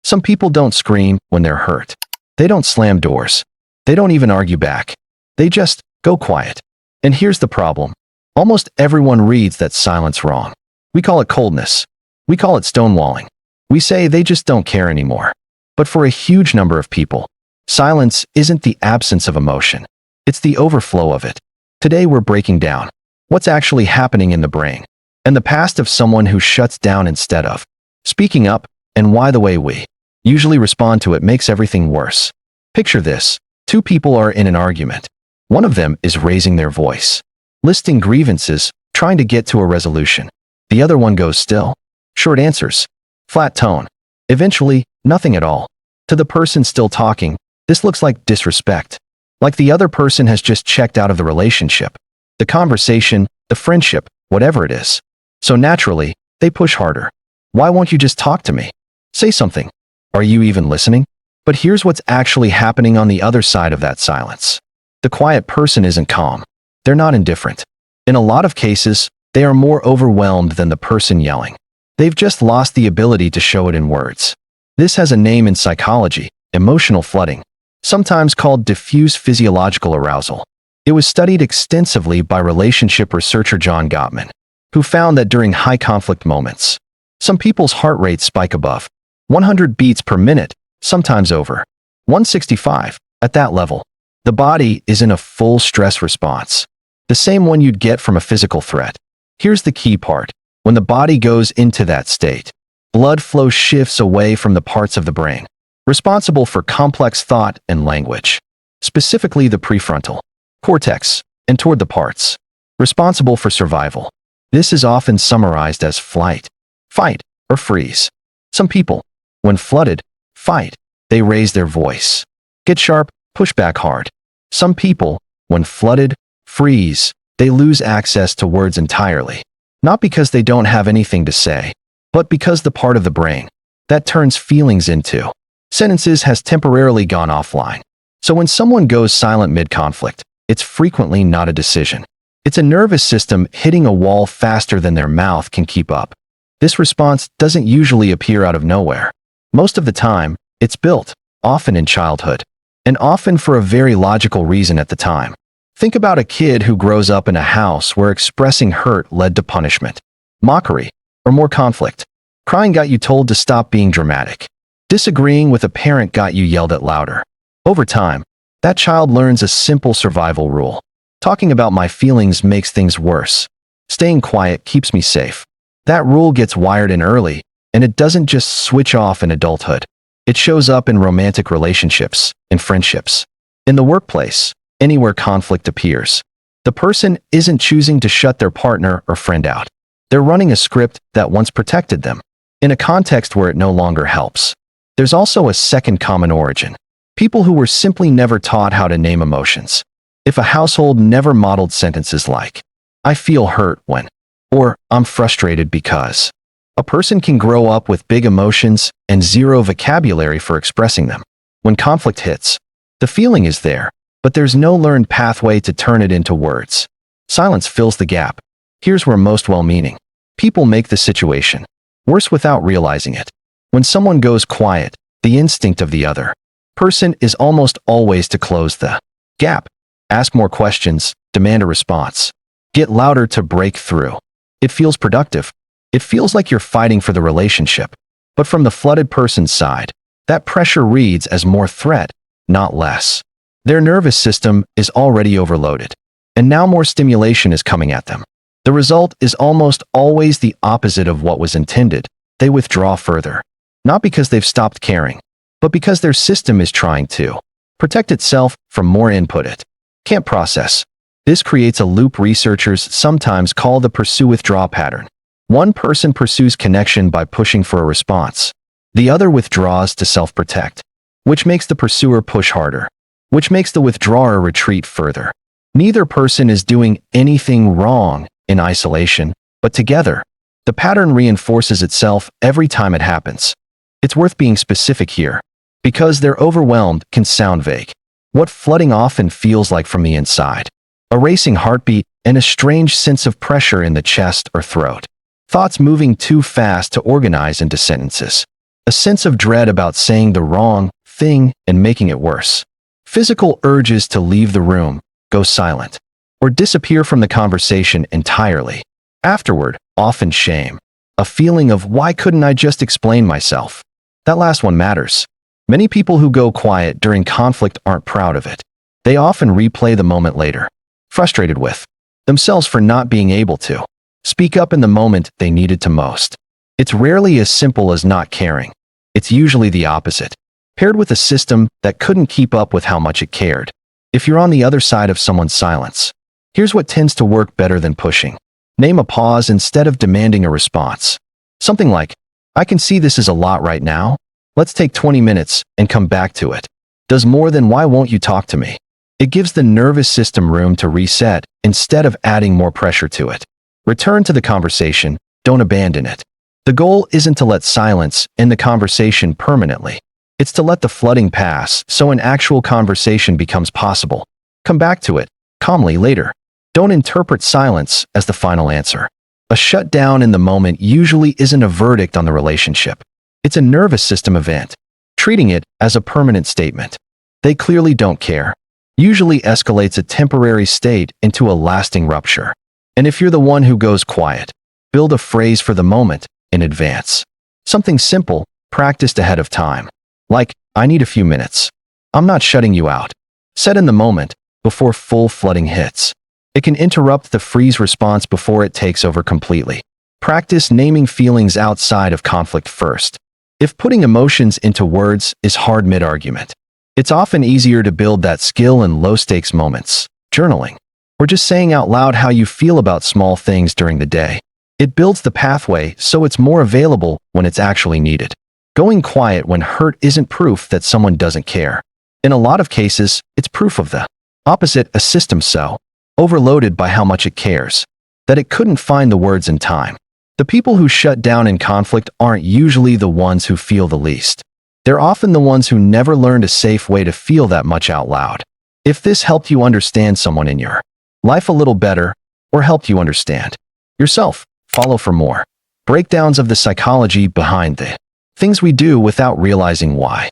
Some people don't scream when they're hurt. They don't slam doors. They don't even argue back. They just go quiet. And here's the problem. Almost everyone reads that silence wrong. We call it coldness. We call it stonewalling. We say they just don't care anymore. But for a huge number of people, silence isn't the absence of emotion. It's the overflow of it. Today we're breaking down what's actually happening in the brain and the past of someone who shuts down instead of speaking up, and why the way we usually respond to it makes everything worse. Picture this. Two people are in an argument. One of them is raising their voice, listing grievances, trying to get to a resolution. The other one goes still. Short answers. Flat tone. Eventually, nothing at all. To the person still talking, this looks like disrespect. Like the other person has just checked out of the relationship, the conversation, the friendship, whatever it is. So naturally, they push harder. Why won't you just talk to me? Say something. Are you even listening? But here's what's actually happening on the other side of that silence. The quiet person isn't calm. They're not indifferent. In a lot of cases, they are more overwhelmed than the person yelling. They've just lost the ability to show it in words. This has a name in psychology: emotional flooding, sometimes called diffuse physiological arousal. It was studied extensively by relationship researcher Gottman, who found that during high conflict moments, some people's heart rates spike above 100 beats per minute, sometimes over 165. At that level, the body is in a full stress response, the same one you'd get from a physical threat. Here's the key part. When the body goes into that state, blood flow shifts away from the parts of the brain responsible for complex thought and language, specifically the prefrontal cortex, and toward the parts responsible for survival. This is often summarized as flight, fight, or freeze. Some people, when flooded, fight. They raise their voice, get sharp, push back hard. Some people, when flooded, freeze. They lose access to words entirely. Not because they don't have anything to say, but because the part of the brain that turns feelings into sentences has temporarily gone offline. So when someone goes silent mid-conflict, it's frequently not a decision. It's a nervous system hitting a wall faster than their mouth can keep up. This response doesn't usually appear out of nowhere. Most of the time, it's built, often in childhood, and often for a very logical reason at the time. Think about a kid who grows up in a house where expressing hurt led to punishment, mockery, or more conflict. Crying got you told to stop being dramatic. Disagreeing with a parent got you yelled at louder. Over time, that child learns a simple survival rule. Talking about my feelings makes things worse. Staying quiet keeps me safe. That rule gets wired in early, and it doesn't just switch off in adulthood. It shows up in romantic relationships, in friendships, in the workplace, anywhere conflict appears. The person isn't choosing to shut their partner or friend out. They're running a script that once protected them, in a context where it no longer helps. There's also a second common origin. People who were simply never taught how to name emotions. If a household never modeled sentences like, "I feel hurt when," or "I'm frustrated because," a person can grow up with big emotions and zero vocabulary for expressing them. When conflict hits, the feeling is there, but there's no learned pathway to turn it into words. Silence fills the gap. Here's where most well-meaning people make the situation worse without realizing it. When someone goes quiet, the instinct of the other person is almost always to close the gap. Ask more questions, demand a response, get louder to break through. It feels productive. It feels like you're fighting for the relationship. But from the flooded person's side, that pressure reads as more threat, not less. Their nervous system is already overloaded, and now more stimulation is coming at them. The result is almost always the opposite of what was intended. They withdraw further, not because they've stopped caring, but because their system is trying to protect itself from more input it can't process. This creates a loop researchers sometimes call the pursue-withdraw pattern. One person pursues connection by pushing for a response. The other withdraws to self-protect, which makes the pursuer push harder, which makes the withdrawer retreat further. Neither person is doing anything wrong in isolation, but together, the pattern reinforces itself every time it happens. It's worth being specific here, because "they're overwhelmed" can sound vague. What flooding often feels like from the inside: a racing heartbeat and a strange sense of pressure in the chest or throat. Thoughts moving too fast to organize into sentences. a sense of dread about saying the wrong thing and making it worse. Physical urges to leave the room, go silent, or disappear from the conversation entirely. Afterward, often shame. A feeling of why couldn't I just explain myself? That last one matters. Many people who go quiet during conflict aren't proud of it. They often replay the moment later, frustrated with themselves for not being able to speak up in the moment they needed to most. It's rarely as simple as not caring. It's usually the opposite, paired with a system that couldn't keep up with how much it cared. If you're on the other side of someone's silence, here's what tends to work better than pushing. Name a pause instead of demanding a response. Something like, I can see this is a lot right now. Let's take 20 minutes and come back to it. Does more than why won't you talk to me? It gives the nervous system room to reset instead of adding more pressure to it. Return to the conversation, don't abandon it. The goal isn't to let silence end the conversation permanently. It's to let the flooding pass so an actual conversation becomes possible. Come back to it calmly later. Don't interpret silence as the final answer. A shutdown in the moment usually isn't a verdict on the relationship. It's a nervous system event. Treating it as a permanent statement, they clearly don't care, usually escalates a temporary state into a lasting rupture. And if you're the one who goes quiet, build a phrase for the moment in advance. Something simple, practiced ahead of time. Like, I need a few minutes. I'm not shutting you out. Said in the moment, before full flooding hits. It can interrupt the freeze response before it takes over completely. Practice naming feelings outside of conflict first. If putting emotions into words is hard mid-argument, it's often easier to build that skill in low-stakes moments, journaling, or just saying out loud how you feel about small things during the day. It builds the pathway so it's more available when it's actually needed. Going quiet when hurt isn't proof that someone doesn't care. In a lot of cases, it's proof of the opposite, a system so overloaded by how much it cares, that it couldn't find the words in time. The people who shut down in conflict aren't usually the ones who feel the least. They're often the ones who never learned a safe way to feel that much out loud. If this helped you understand someone in your life a little better, or helped you understand yourself, follow for more breakdowns of the psychology behind the things we do without realizing why.